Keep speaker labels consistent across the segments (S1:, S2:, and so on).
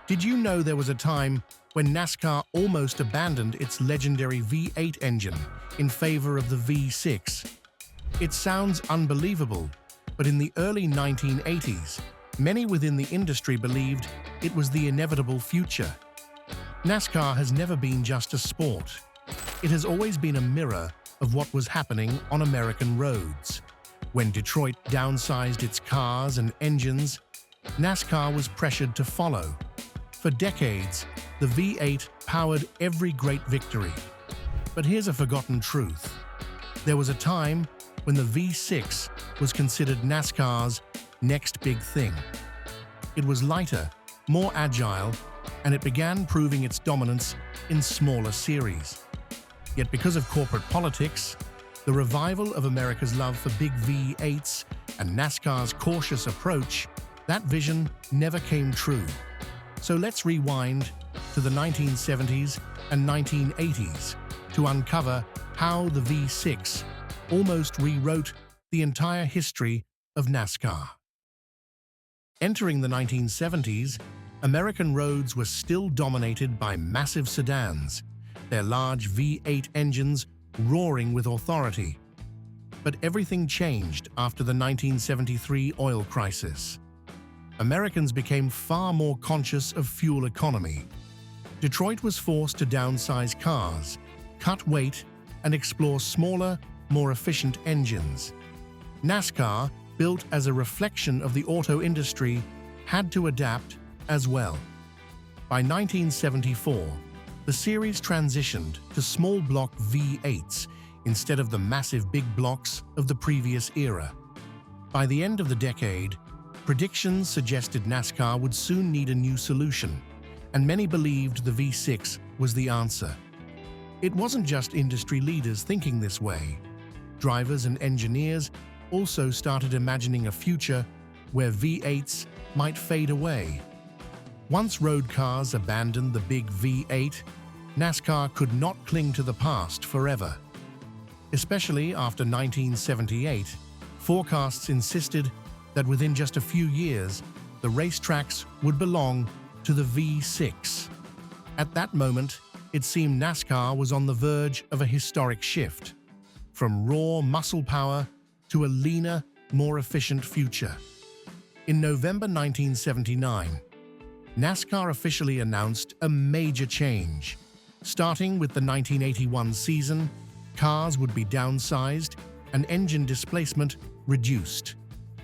S1: Did you know there was a time when NASCAR almost abandoned its legendary V8 engine in favor of the V6? It sounds unbelievable, but in the early 1980s, many within the industry believed it was the inevitable future. NASCAR has never been just a sport. It has always been a mirror of what was happening on American roads. When Detroit downsized its cars and engines, NASCAR was pressured to follow. For decades, the V8 powered every great victory. But here's a forgotten truth. There was a time when the V6 was considered NASCAR's next big thing. It was lighter, more agile, and it began proving its dominance in smaller series. Yet because of corporate politics, the revival of America's love for big V8s and NASCAR's cautious approach, that vision never came true. So let's rewind to the 1970s and 1980s to uncover how the V6 almost rewrote the entire history of NASCAR. Entering the 1970s, American roads were still dominated by massive sedans, their large V8 engines roaring with authority. But everything changed after the 1973 oil crisis. Americans became far more conscious of fuel economy. Detroit was forced to downsize cars, cut weight, and explore smaller, more efficient engines. NASCAR, built as a reflection of the auto industry, had to adapt as well. By 1974, the series transitioned to small block V8s instead of the massive big blocks of the previous era. By the end of the decade, predictions suggested NASCAR would soon need a new solution, and many believed the V6 was the answer. It wasn't just industry leaders thinking this way. Drivers and engineers also started imagining a future where V8s might fade away. Once road cars abandoned the big V8, NASCAR could not cling to the past forever. Especially after 1978, forecasts insisted that within just a few years, the racetracks would belong to the V6. At that moment, it seemed NASCAR was on the verge of a historic shift, from raw muscle power to a leaner, more efficient future. In November 1979, NASCAR officially announced a major change. Starting with the 1981 season, cars would be downsized and engine displacement reduced.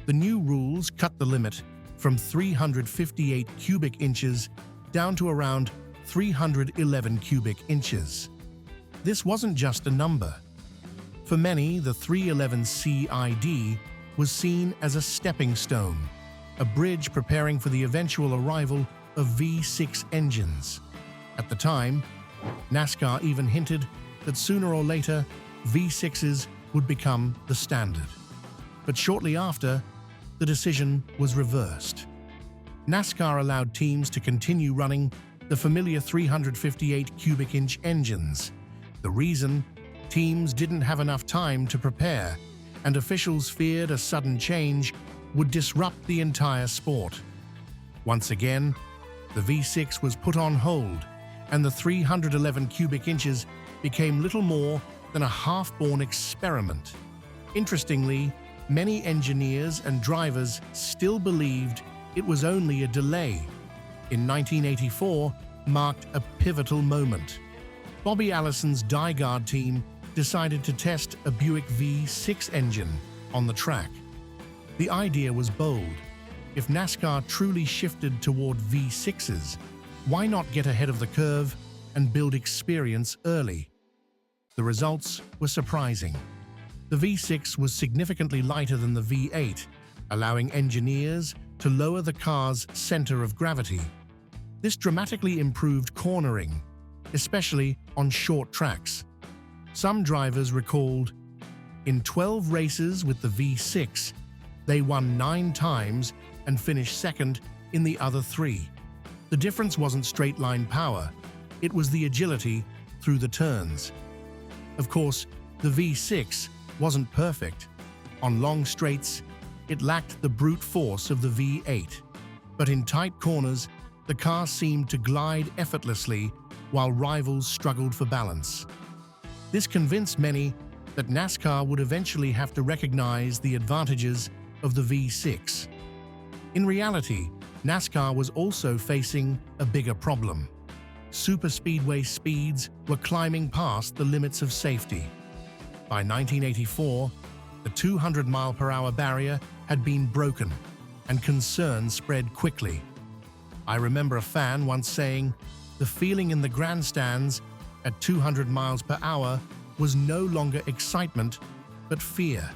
S1: The new rules cut the limit from 358 cubic inches down to around 311 cubic inches. This wasn't just a number. For many, the 311 CID was seen as a stepping stone, a bridge preparing for the eventual arrival of V6 engines. At the time, NASCAR even hinted that sooner or later, V6s would become the standard. But shortly after, the decision was reversed. NASCAR allowed teams to continue running the familiar 358 cubic inch engines. The reason? Teams didn't have enough time to prepare, and officials feared a sudden change would disrupt the entire sport. Once again, the V6 was put on hold, and the 311 cubic inches became little more than a half-born experiment. Interestingly, many engineers and drivers still believed it was only a delay. In 1984 marked a pivotal moment. Bobby Allison's DieGuard team decided to test a Buick V6 engine on the track. The idea was bold. If NASCAR truly shifted toward V6s, why not get ahead of the curve and build experience early? The results were surprising. The V6 was significantly lighter than the V8, allowing engineers to lower the car's center of gravity. This dramatically improved cornering, especially on short tracks. Some drivers recalled, in 12 races with the V6, they won 9 times and finished second in the other 3. The difference wasn't straight-line power, it was the agility through the turns. Of course, the V6 wasn't perfect. On long straights, it lacked the brute force of the V8. But in tight corners, the car seemed to glide effortlessly while rivals struggled for balance. This convinced many that NASCAR would eventually have to recognize the advantages of the V6. In reality, NASCAR was also facing a bigger problem. Superspeedway speeds were climbing past the limits of safety. By 1984, the 200-mile-per-hour barrier had been broken, and concerns spread quickly. I remember a fan once saying, "The feeling in the grandstands at 200 miles per hour was no longer excitement, but fear,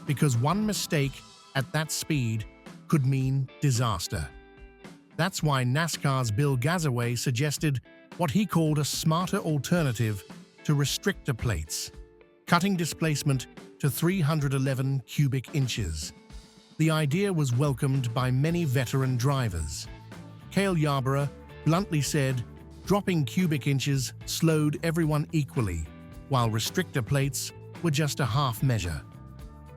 S1: because one mistake at that speed could mean disaster." That's why NASCAR's Bill Gazaway suggested what he called a smarter alternative to restrictor plates, cutting displacement to 311 cubic inches. The idea was welcomed by many veteran drivers. Cale Yarborough bluntly said, "Dropping cubic inches slowed everyone equally, while restrictor plates were just a half measure."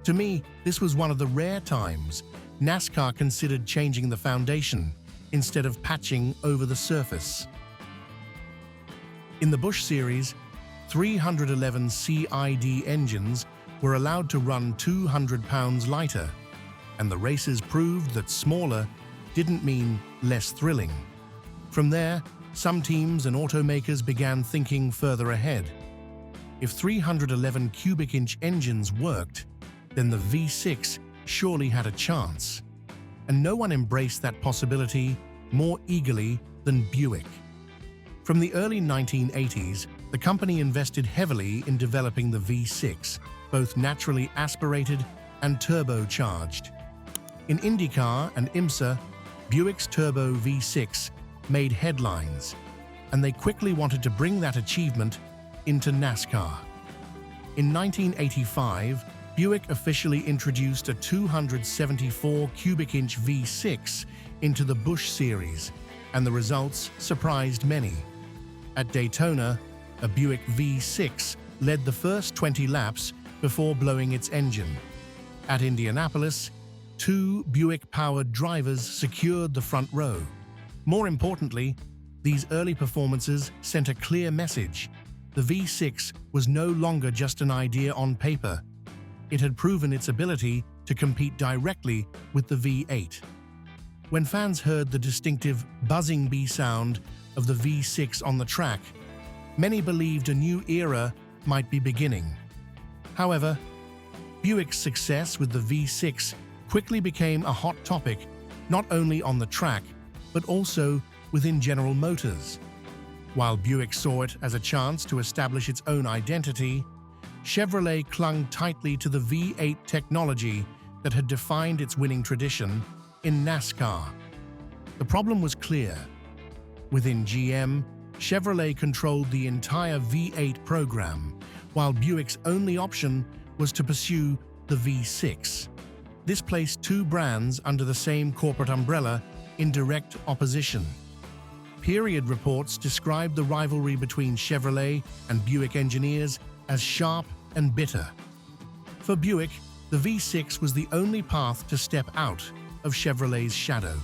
S1: To me, this was one of the rare times NASCAR considered changing the foundation instead of patching over the surface. In the Busch Series, 311 CID engines were allowed to run 200 pounds lighter, and the races proved that smaller didn't mean less thrilling. From there, some teams and automakers began thinking further ahead. If 311 cubic inch engines worked, then the V6 surely had a chance. And no one embraced that possibility more eagerly than Buick. From the early 1980s, the company invested heavily in developing the V6, both naturally aspirated and turbocharged. In IndyCar and IMSA, Buick's Turbo V6 made headlines, and they quickly wanted to bring that achievement into NASCAR. In 1985, Buick officially introduced a 274 cubic inch V6 into the Busch Series, and the results surprised many. At Daytona, a Buick V6 led the first 20 laps before blowing its engine. At Indianapolis, 2 Buick-powered drivers secured the front row. More importantly, these early performances sent a clear message. The V6 was no longer just an idea on paper. It had proven its ability to compete directly with the V8. When fans heard the distinctive buzzing bee sound of the V6 on the track, many believed a new era might be beginning. However, Buick's success with the V6 quickly became a hot topic, not only on the track, but also within General Motors. While Buick saw it as a chance to establish its own identity, Chevrolet clung tightly to the V8 technology that had defined its winning tradition in NASCAR. The problem was clear. Within GM, Chevrolet controlled the entire V8 program, while Buick's only option was to pursue the V6. This placed two brands under the same corporate umbrella in direct opposition. Period reports described the rivalry between Chevrolet and Buick engineers as sharp and bitter. For Buick, the V6 was the only path to step out of Chevrolet's shadow.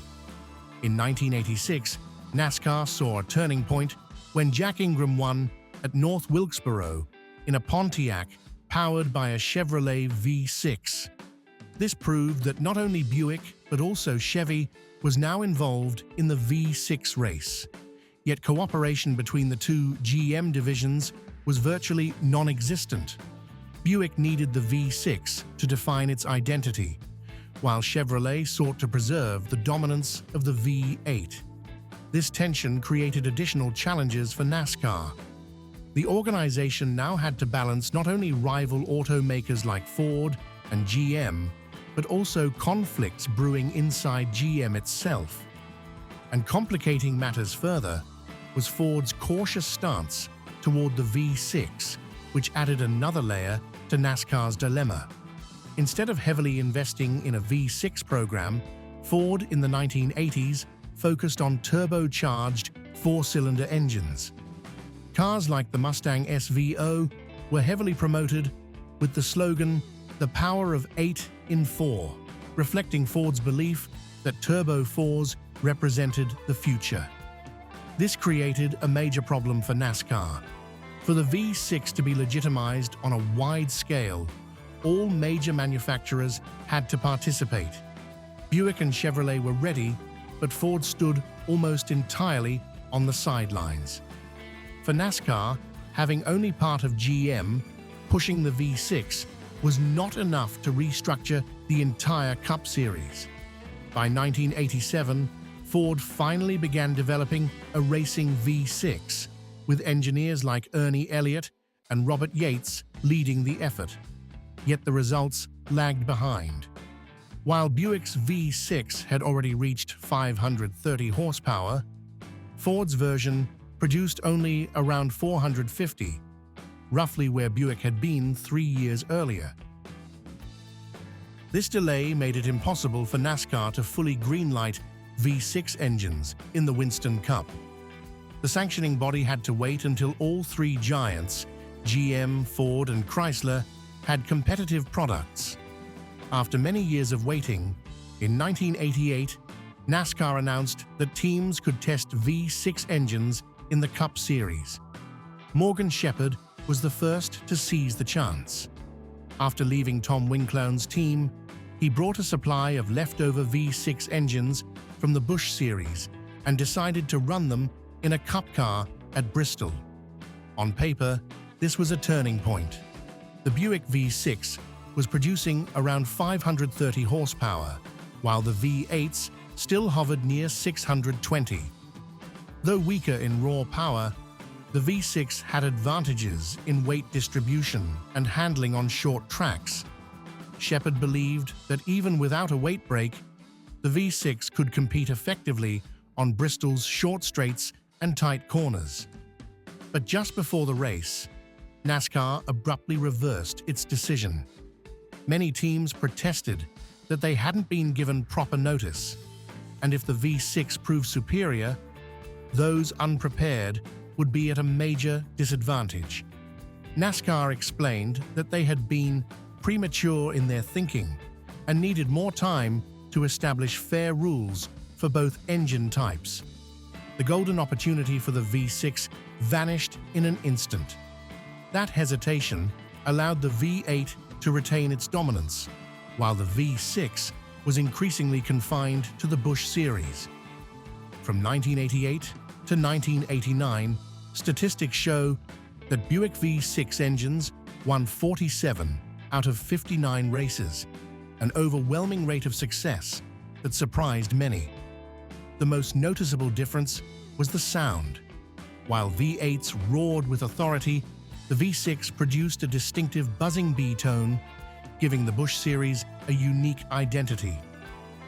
S1: In 1986, NASCAR saw a turning point when Jack Ingram won at North Wilkesboro in a Pontiac powered by a Chevrolet V6. This proved that not only Buick, but also Chevy was now involved in the V6 race. Yet cooperation between the two GM divisions was virtually non-existent. Buick needed the V6 to define its identity, while Chevrolet sought to preserve the dominance of the V8. This tension created additional challenges for NASCAR. The organization now had to balance not only rival automakers like Ford and GM, but also conflicts brewing inside GM itself. And complicating matters further was Ford's cautious stance toward the V6, which added another layer to NASCAR's dilemma. Instead of heavily investing in a V6 program, Ford in the 1980s focused on turbocharged four-cylinder engines. Cars like the Mustang SVO were heavily promoted with the slogan, "The power of 8 in 4", reflecting Ford's belief that Turbo 4s represented the future. This created a major problem for NASCAR. For the V6 to be legitimized on a wide scale, all major manufacturers had to participate. Buick and Chevrolet were ready, but Ford stood almost entirely on the sidelines. For NASCAR, having only part of GM pushing the V6 was not enough to restructure the entire Cup Series. By 1987, Ford finally began developing a racing V6, with engineers like Ernie Elliott and Robert Yates leading the effort. Yet the results lagged behind. While Buick's V6 had already reached 530 horsepower, Ford's version produced only around 450, roughly where Buick had been 3 years earlier. This delay made it impossible for NASCAR to fully greenlight V6 engines in the Winston Cup. The sanctioning body had to wait until all three giants, GM, Ford, and Chrysler, had competitive products. After many years of waiting, in 1988, NASCAR announced that teams could test V6 engines in the Cup Series. Morgan Shepherd was the first to seize the chance. After leaving Tom Winklown's team, he brought a supply of leftover V6 engines from the Busch Series and decided to run them in a Cup car at Bristol. On paper, this was a turning point. The Buick V6 was producing around 530 horsepower, while the V8s still hovered near 620. Though weaker in raw power, the V6 had advantages in weight distribution and handling on short tracks. Shepherd believed that even without a weight break, the V6 could compete effectively on Bristol's short straights and tight corners. But just before the race, NASCAR abruptly reversed its decision. Many teams protested that they hadn't been given proper notice, and if the V6 proved superior, those unprepared would be at a major disadvantage. NASCAR explained that they had been premature in their thinking and needed more time to establish fair rules for both engine types. The golden opportunity for the V6 vanished in an instant. That hesitation allowed the V8 to retain its dominance, while the V6 was increasingly confined to the Busch Series. From 1988 to 1989, statistics show that Buick V6 engines won 47 out of 59 races, an overwhelming rate of success that surprised many. The most noticeable difference was the sound. While V8s roared with authority, the V6 produced a distinctive buzzing B tone, giving the Busch Series a unique identity.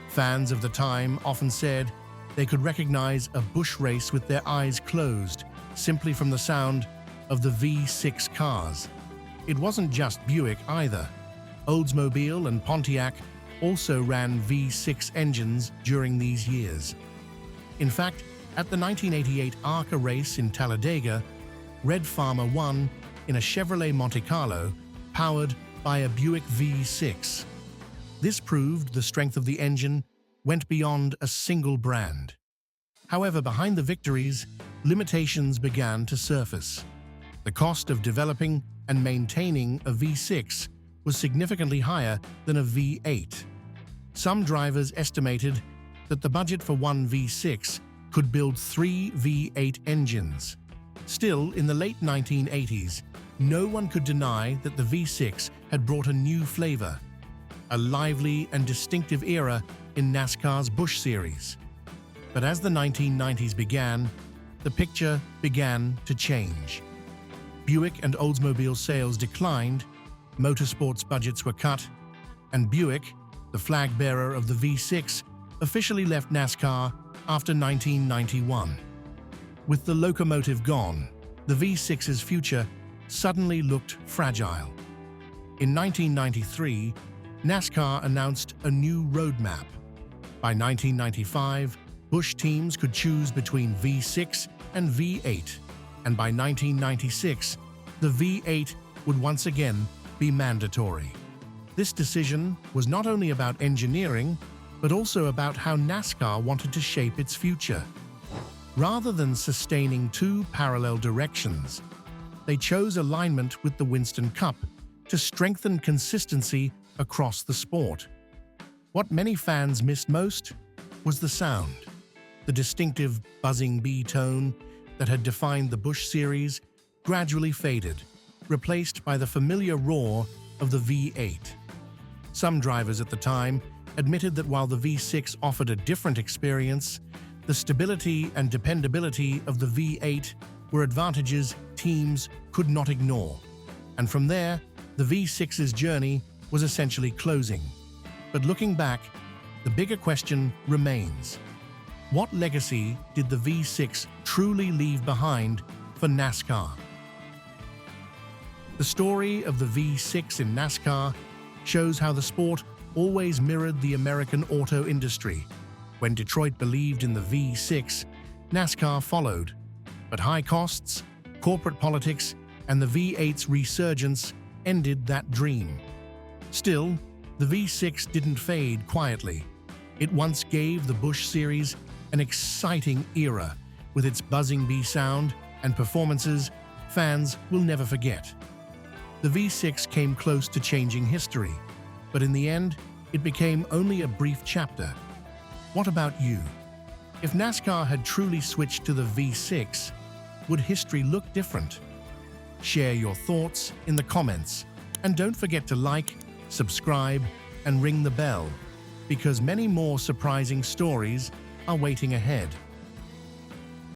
S1: Fans of the time often said they could recognize a Busch race with their eyes closed, simply from the sound of the V6 cars. It wasn't just Buick either. Oldsmobile and Pontiac also ran V6 engines during these years. In fact, at the 1988 ARCA race in Talladega, Red Farmer won in a Chevrolet Monte Carlo powered by a Buick V6. This proved the strength of the engine went beyond a single brand. However, behind the victories, limitations began to surface. The cost of developing and maintaining a V6 was significantly higher than a V8. Some drivers estimated that the budget for one V6 could build 3 V8 engines. Still, in the late 1980s, no one could deny that the V6 had brought a new flavor, a lively and distinctive era in NASCAR's Busch Series. But as the 1990s began, the picture began to change. Buick and Oldsmobile sales declined, motorsports budgets were cut, and Buick, the flag bearer of the V6, officially left NASCAR after 1991. With the locomotive gone, the V6's future suddenly looked fragile. In 1993, NASCAR announced a new roadmap. By 1995, Busch teams could choose between V6 and V8, and by 1996, the V8 would once again be mandatory. This decision was not only about engineering, but also about how NASCAR wanted to shape its future. Rather than sustaining two parallel directions, they chose alignment with the Winston Cup to strengthen consistency across the sport. What many fans missed most was the sound. The distinctive buzzing B tone that had defined the Busch Series gradually faded, replaced by the familiar roar of the V8. Some drivers at the time admitted that while the V6 offered a different experience, the stability and dependability of the V8 were advantages teams could not ignore. And from there, the V6's journey was essentially closing. But looking back, the bigger question remains: what legacy did the V6 truly leave behind for NASCAR? The story of the V6 in NASCAR shows how the sport always mirrored the American auto industry. When Detroit believed in the V6, NASCAR followed. But high costs, corporate politics, and the V8's resurgence ended that dream. Still, the V6 didn't fade quietly. It once gave the Busch Series an exciting era with its buzzing B sound and performances fans will never forget. The V6 came close to changing history, but in the end, it became only a brief chapter. What about you? If NASCAR had truly switched to the V6, would history look different? Share your thoughts in the comments, and don't forget to like, subscribe, and ring the bell, because many more surprising stories are waiting ahead.